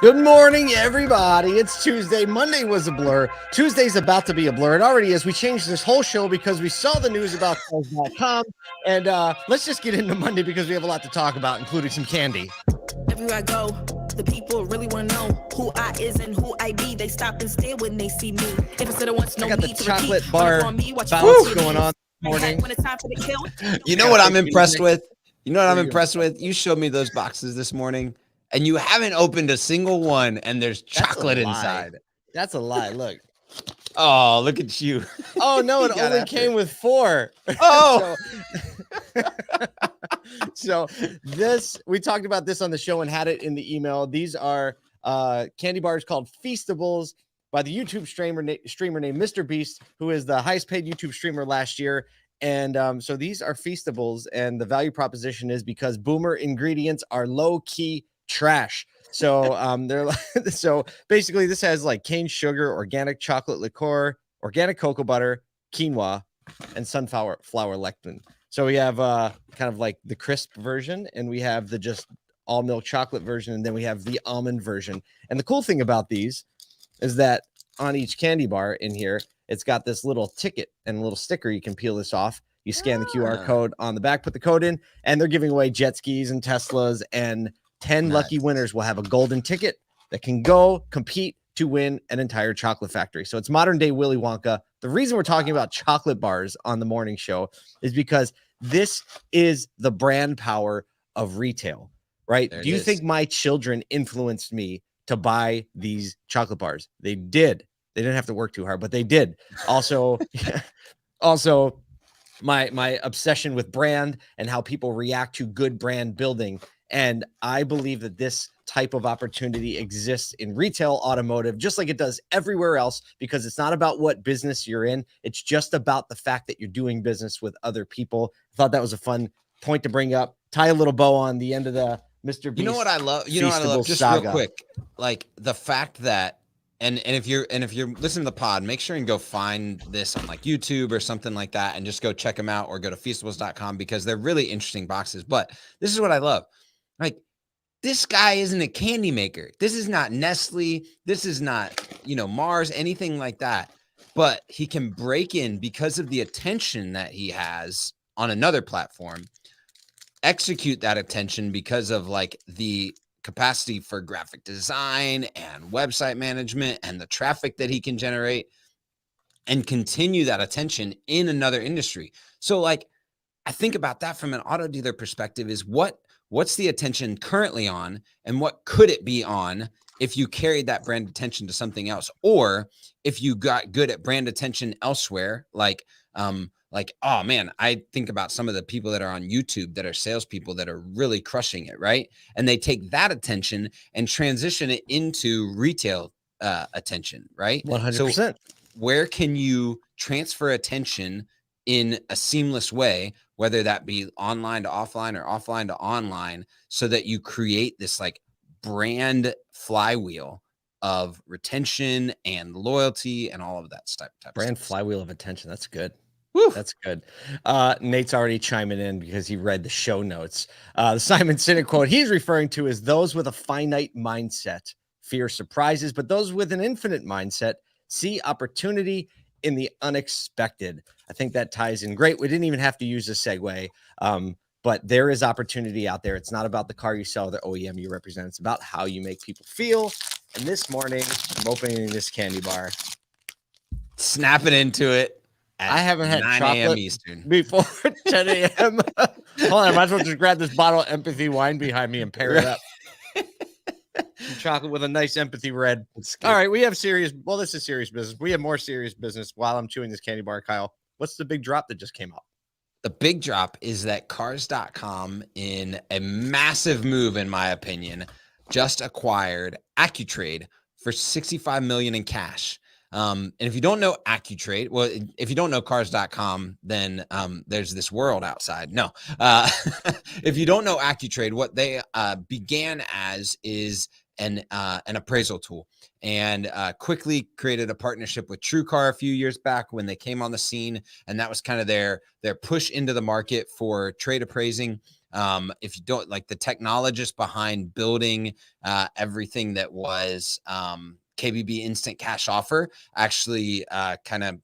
Good morning, everybody. It's Tuesday. Monday was a blur. Tuesday's about to be a blur. It already is. We changed this whole show because we saw the news about Cars.com. And let's just get into Monday because we have a lot to talk about, including some candy. Everywhere I go, the people really want to know who I is and who I be. They stop and stare when they see me. If instead of once, no I got the need to chocolate repeat. bar balance going on this morning. When it's time for the kill. You know what I'm impressed with? You know what I'm impressed with? You showed me those boxes this morning, and you haven't opened a single one, and there's chocolate inside. That's a lie. Look. Oh, look at you. Oh, no, it only came with 4. Oh. So this, we talked about this on the show and had it in the email. These are candy bars called Feastables by the YouTube streamer named Mr. Beast, who is the highest paid YouTube streamer last year. And so these are Feastables, and the value proposition is because boomer ingredients are low-key trash. So they're so basically this has like cane sugar, organic chocolate liqueur, organic cocoa butter, quinoa, and sunflower lectin. So we have kind of like the crisp version, and we have the just all milk chocolate version, and then we have the almond version. And the cool thing about these is that on each candy bar in here, it's got this little ticket and a little sticker. You can peel this off. You scan the QR code on the back, put the code in, and they're giving away jet skis and Teslas, and 10 lucky winners will have a golden ticket that can go compete to win an entire chocolate factory. So it's modern day Willy Wonka. The reason we're talking about chocolate bars on the morning show is because this is the brand power of retail, right? Do you think my children influenced me to buy these chocolate bars? They did. They didn't have to work too hard, but they did. Also, my obsession with brand and how people react to good brand building. And I believe that this type of opportunity exists in retail automotive, just like it does everywhere else, because it's not about what business you're in. It's just about the fact that you're doing business with other people. I thought that was a fun point to bring up. Tie a little bow on the end of the Mr. Beast. You know what I love? You know what I love? Just saga. Real quick, like the fact that, and if you're listening to the pod, make sure and go find this on like YouTube or something like that, and just go check them out, or go to feastables.com, because they're really interesting boxes. But this is what I love. Like, this guy isn't a candy maker. This is not Nestle. This is not, Mars, anything like that. But he can break in because of the attention that he has on another platform, execute that attention because of like the capacity for graphic design and website management and the traffic that he can generate, and continue that attention in another industry. So like, I think about that from an auto dealer perspective is what's the attention currently on, and what could it be on if you carried that brand attention to something else, or if you got good at brand attention elsewhere, like, oh man, I think about some of the people that are on YouTube that are salespeople that are really crushing it, right? And they take that attention and transition it into retail attention, right? 100%. So where can you transfer attention in a seamless way, whether that be online to offline or offline to online, so that you create this like brand flywheel of retention and loyalty and all of that type brand of stuff. Flywheel of attention. That's good. Woo. That's good. Nate's already chiming in because he read the show notes. The Simon Sinek quote he's referring to is, those with a finite mindset fear surprises, but those with an infinite mindset see opportunity in the unexpected. I think that ties in great. We didn't even have to use a segue, but there is opportunity out there. It's not about the car you sell, the OEM you represent. It's about how you make people feel. And this morning, I'm opening this candy bar. Snap it into it. I haven't had 9 a.m. Eastern before 10 a.m. Hold on, I might as well just grab this bottle of empathy wine behind me and pair it up. Some chocolate with a nice empathy red. All right, we have this is serious business. We have more serious business while I'm chewing this candy bar, Kyle. What's the big drop that just came out? The big drop is that Cars.com, in a massive move, in my opinion, just acquired AccuTrade for $65 million in cash. And if you don't know AccuTrade, well, if you don't know Cars.com, then there's this world outside. No, if you don't know AccuTrade, what they began as is an appraisal tool, and quickly created a partnership with TrueCar a few years back when they came on the scene, and that was kind of their push into the market for trade appraising. if you don't like the technologist behind building everything that was KBB Instant Cash Offer, actually kind of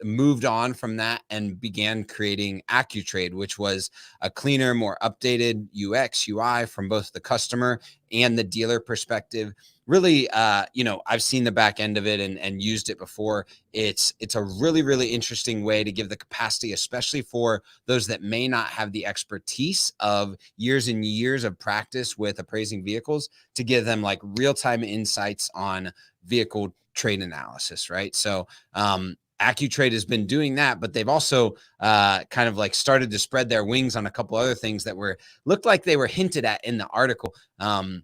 moved on from that and began creating AccuTrade, which was a cleaner, more updated UX, UI from both the customer and the dealer perspective. Really, I've seen the back end of it and used it before. It's a really, really interesting way to give the capacity, especially for those that may not have the expertise of years and years of practice with appraising vehicles, to give them like real-time insights on vehicle trade analysis, right? So, AccuTrade has been doing that, but they've also kind of like started to spread their wings on a couple other things that looked like they were hinted at in the article. A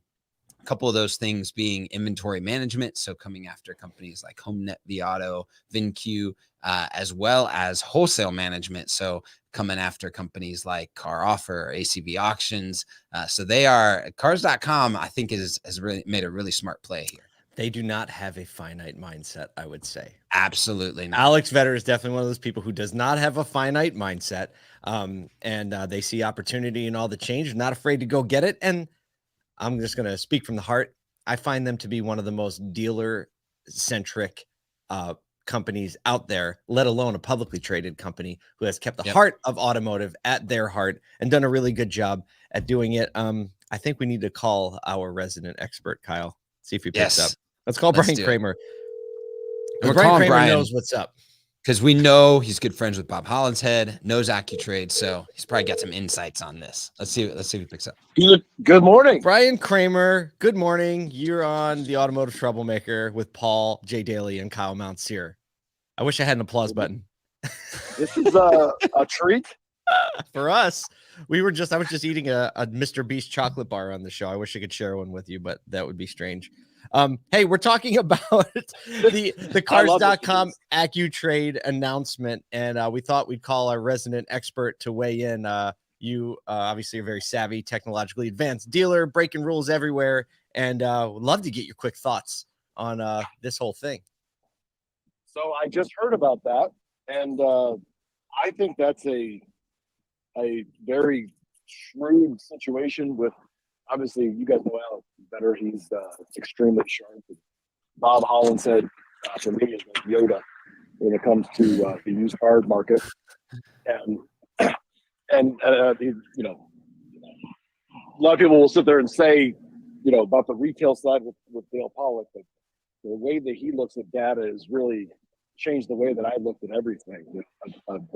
couple of those things being inventory management, so coming after companies like HomeNet, Viato, VinQ, as well as wholesale management, so coming after companies like CarOffer, ACV Auctions. So they are Cars.com, I think, has really made a really smart play here. They do not have a finite mindset, I would say. Absolutely not. Alex Vetter is definitely one of those people who does not have a finite mindset. And they see opportunity in all the change, not afraid to go get it. And I'm just going to speak from the heart. I find them to be one of the most dealer-centric companies out there, let alone a publicly traded company who has kept the heart of automotive at their heart and done a really good job at doing it. I think we need to call our resident expert, Kyle, see if he picks up. Let's call Brian Kramer. Brian Kramer knows what's up, because we know he's good friends with Bob Hollinshead, knows AccuTrade, so he's probably got some insights on this. Let's see if he picks up. Good morning, Brian Kramer. Good morning. You're on the Automotive Troublemaker with Paul J. Daly and Kyle Mountsier. I wish I had an applause button. This is a treat for us. I was just eating a Mr. Beast chocolate bar on the show. I wish I could share one with you, but that would be strange. Hey, we're talking about the Cars.com AccuTrade announcement, and we thought we'd call our resident expert to weigh in. You obviously are very savvy, technologically advanced dealer, breaking rules everywhere, and would love to get your quick thoughts on this whole thing. So I just heard about that, and I think that's a very shrewd situation. With obviously, you guys know Alex better. He's extremely sharp. Bob Hollinshead, for me, is like Yoda when it comes to the used car market, and a lot of people will sit there and say, about the retail side with Dale Pollack, but the way that he looks at data has really changed the way that I looked at everything. I've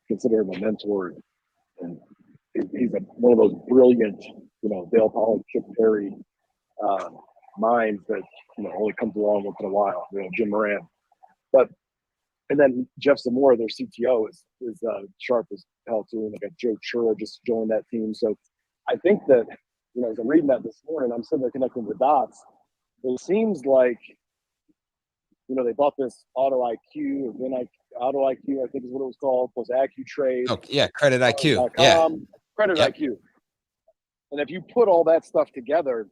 considered him a mentor, and he's one of those brilliant, Dale Pollack, Chip Perry minds that only comes along once in a while. Jim Moran, and then Jeff Zamora, their CTO, is sharp as hell too. And they got Joe Churro just joined that team. So I think that as I'm reading that this morning, I'm sitting there connecting the dots. It seems like they bought this AutoIQ, or AutoIQ, I think is what it was called, plus AccuTrade. Oh yeah, CreditIQ. CreditIQ. And if you put all that stuff together,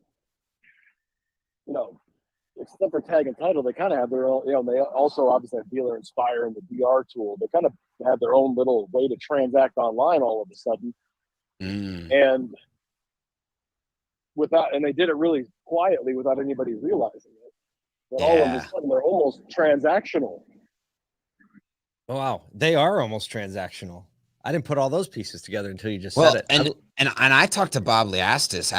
except for tag and title, they kind of have their own. They also obviously have Dealer Inspire and the DR tool. They kind of have their own little way to transact online all of a sudden, and they did it really quietly without anybody realizing it. But all of a sudden, they're almost transactional. Oh, wow, they are almost transactional. I didn't put all those pieces together until you just said it. And I talked to Bob Liastis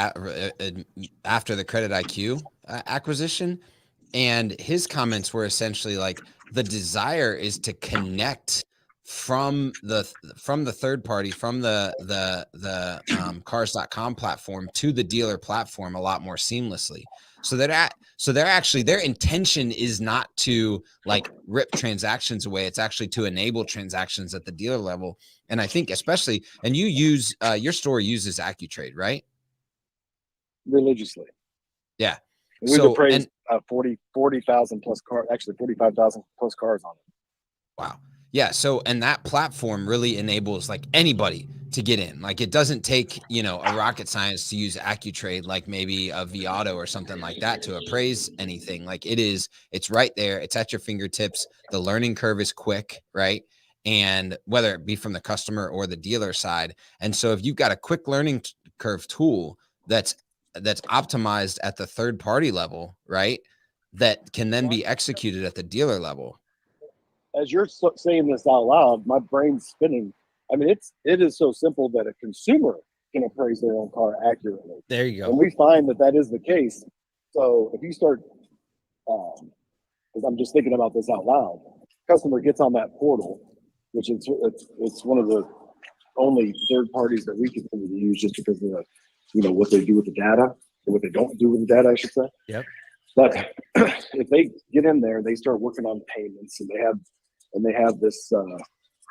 after the CreditIQ acquisition, and his comments were essentially like the desire is to connect from the third party, from the Cars.com platform to the dealer platform a lot more seamlessly. So their intention is not to like rip transactions away. It's actually to enable transactions at the dealer level. And I think especially, and you use your store uses AccuTrade, right? Religiously. Yeah. We've appraised 40,000 plus cars, actually 45,000 plus cars on it. Wow. Yeah. So, and that platform really enables like anybody to get in. Like it doesn't take, a rocket science to use AccuTrade, like maybe a Viato or something like that to appraise anything. Like it's right there. It's at your fingertips. The learning curve is quick, right? and whether it be from the customer or the dealer side. And so if you've got a quick learning curve tool that's optimized at the third party level, right, that can then be executed at the dealer level. As you're saying this out loud, my brain's spinning. I mean, it is so simple that a consumer can appraise their own car accurately. There you go. And we find that is the case. So if you start, because I'm just thinking about this out loud, customer gets on that portal, which is it's one of the only third parties that we continue to use just because of the, what they do with the data, or what they don't do with the data, I should say. Yep. But if they get in there, they start working on payments, and they have this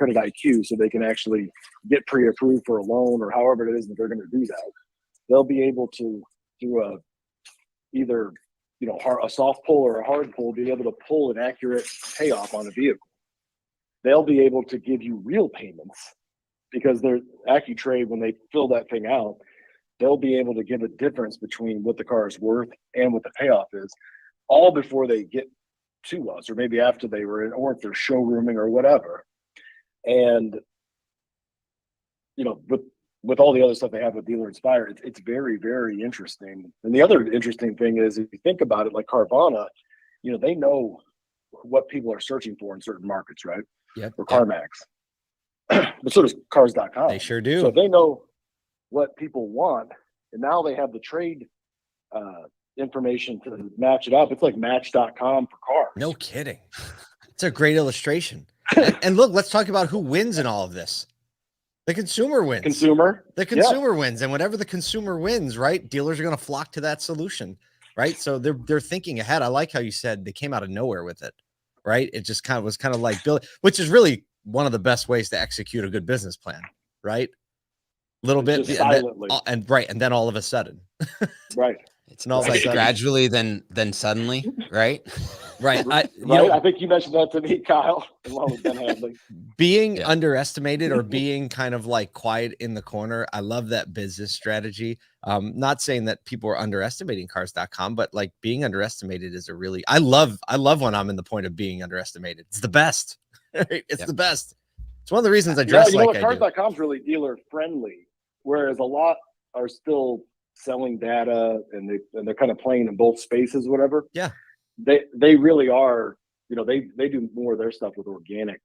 CreditIQ, so they can actually get pre-approved for a loan or however it is that they're going to do that. They'll be able to do either a soft pull or a hard pull, be able to pull an accurate payoff on a vehicle. They'll be able to give you real payments because they're AccuTrade, when they fill that thing out, they'll be able to give a difference between what the car is worth and what the payoff is, all before they get to us, or maybe after they were in, or if they're showrooming or whatever. And with all the other stuff they have with Dealer Inspire, it's very, very interesting. And the other interesting thing is, if you think about it, like Carvana, they know what people are searching for in certain markets, right? Yep. Or CarMax. But so does Cars.com. They sure do. So they know what people want, and now they have the trade information to match it up. It's like Match.com for cars. No kidding. It's a great illustration. And look, let's talk about who wins in all of this. The consumer wins. The consumer wins. And whenever the consumer wins, right, dealers are going to flock to that solution, right? So they're thinking ahead. I like how you said they came out of nowhere with it, right? It just was kind of like build, which is really one of the best ways to execute a good business plan, right? Little bit silently. And then all of a sudden, right? It's not like gradually, then suddenly, right? Right. I think you mentioned that to me, Kyle, along with Ben Hadley. Being underestimated or being kind of like quiet in the corner. I love that business strategy. Not saying that people are underestimating Cars.com, but like being underestimated is I love when I'm in the point of being underestimated. It's the best. It's the best. It's one of the reasons I dress like I do. Cars.com is really dealer friendly, whereas a lot are still selling data and they're kind of playing in both spaces, whatever. Yeah. They really are, they do more of their stuff with organic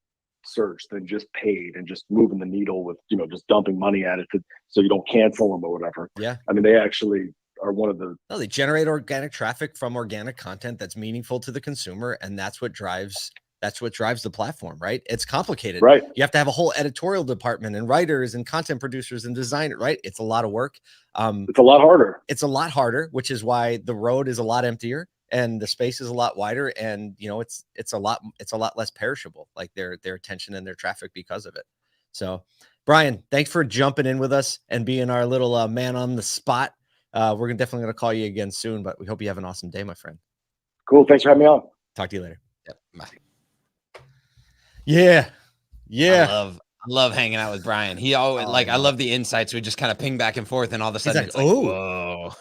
search than just paid and just moving the needle with, just dumping money at it so you don't cancel them or whatever. Yeah. I mean, they actually are one of the. No, they generate organic traffic from organic content that's meaningful to the consumer. And that's what drives the platform, right? It's complicated, right? You have to have a whole editorial department and writers and content producers and designers, right? It's a lot of work. It's a lot harder. It's a lot harder, which is why the road is a lot emptier and the space is a lot wider. And it's a lot less perishable, like their attention and their traffic because of it. So Brian, thanks for jumping in with us and being our little man on the spot. We're definitely going to call you again soon, but we hope you have an awesome day, my friend. Cool. Thanks for having me on. Talk to you later. Yep. Bye. Yeah. I love hanging out with Brian. He always I love the insights. We just kind of ping back and forth, and all of a sudden whoa.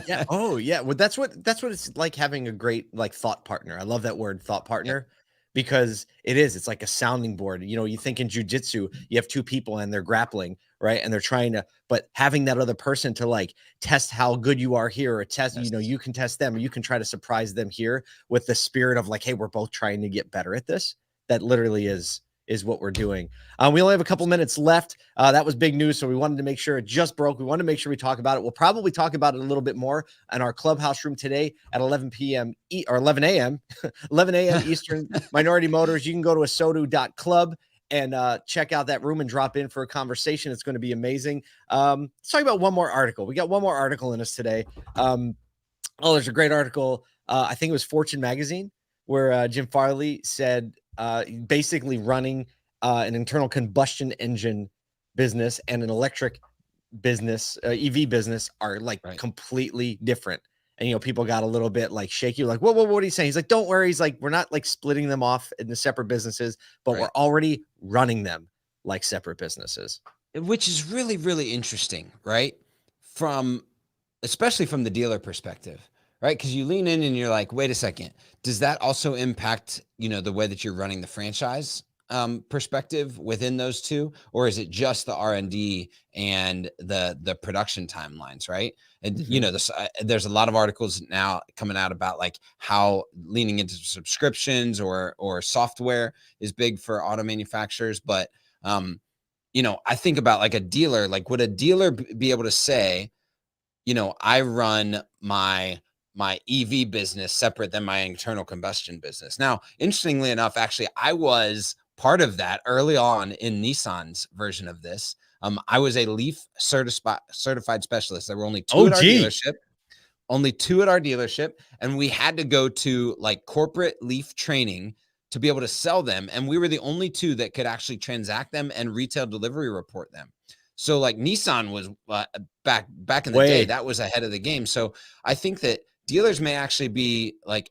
Yeah. Oh yeah. Well, that's what it's like having a great thought partner. I love that word, thought partner, because it's like a sounding board. You think in jujitsu, you have two people and they're grappling, right? And they're trying to, but having that other person to test how good you are here, or test, you can test them, or you can try to surprise them here with the spirit of hey, we're both trying to get better at this. That literally is what we're doing. We only have a couple minutes left. That was big news, so we wanted to make sure it just broke. We wanted to make sure we talk about it. We'll probably talk about it a little bit more in our Clubhouse room today at 11 p.m. or 11 a.m. 11 a.m. Eastern. Minority Motors. You can go to ASOTU.club and check out that room and drop in for a conversation. It's going to be amazing. Let's talk about one more article. We got one more article in us today. There's a great article. I think it was Fortune Magazine, where Jim Farley said, basically running an internal combustion engine business and an electric business, EV business, are completely different. And, people got a little bit shaky, what are you saying? He's like, don't worry. He's like, we're not splitting them off into separate businesses, but we're already running them like separate businesses. Which is really, really interesting, right? Especially from the dealer perspective. Right. Because you lean in and you're like, wait a second, does that also impact, the way that you're running the franchise? perspective within those two, or is it just the R&D and the production timelines, right? And you know, there's a lot of articles now coming out about like how leaning into subscriptions or software is big for auto manufacturers. But you know, I think about like a dealer. Like, would a dealer be able to say, you know, I run my EV business separate than my internal combustion business? Now, interestingly enough, actually, I was part of that early on in Nissan's version of this. I was a Leaf certified specialist. There were only two at our dealership. Only two at our dealership, and we had to go to like corporate Leaf training to be able to sell them. And we were the only two that could actually transact them and retail delivery report them. So like Nissan was back in the day, that was ahead of the game. So I think that dealers may actually be like,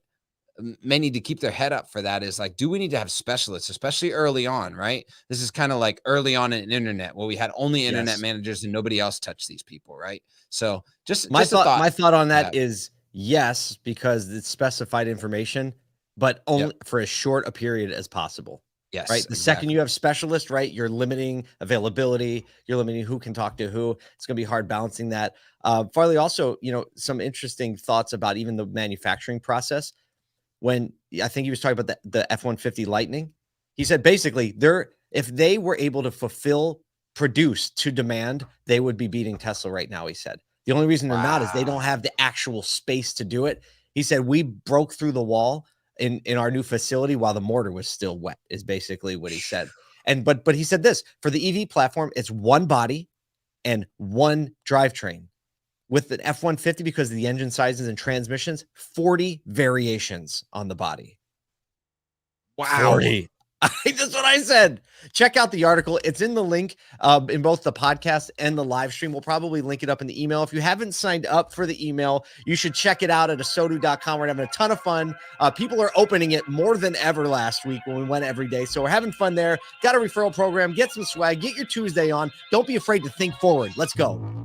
may need to keep their head up for that. Is like, do we need to have specialists, especially early on, right? This is kind of like early on in internet where we had only internet managers and nobody else touched these people, right? So my thought on that is yes, because it's specified information, but only for as short a period as possible. Yes. Right. The second you have specialists, right, you're limiting availability. You're limiting who can talk to who. It's going to be hard balancing that. Farley, also, you know, some interesting thoughts about even the manufacturing process. When I think he was talking about the F-150 Lightning, he said basically if they were able to produce to demand, they would be beating Tesla right now. He said the only reason they're not is they don't have the actual space to do it. He said we broke through the wall in our new facility while the mortar was still wet, is basically what he said. And but he said this, for the EV platform, it's one body and one drivetrain. With the F-150, because of the engine sizes and transmissions, 40 variations on the body. Wow. 40. That's what I said. Check out the article. It's in the link in both the podcast and the live stream. We'll probably link it up in the email. If you haven't signed up for the email, you should check it out at ASOTU.com. We're having a ton of fun. People are opening it more than ever last week when we went every day. So we're having fun there. Got a referral program. Get some swag. Get your Tuesday on. Don't be afraid to think forward. Let's go.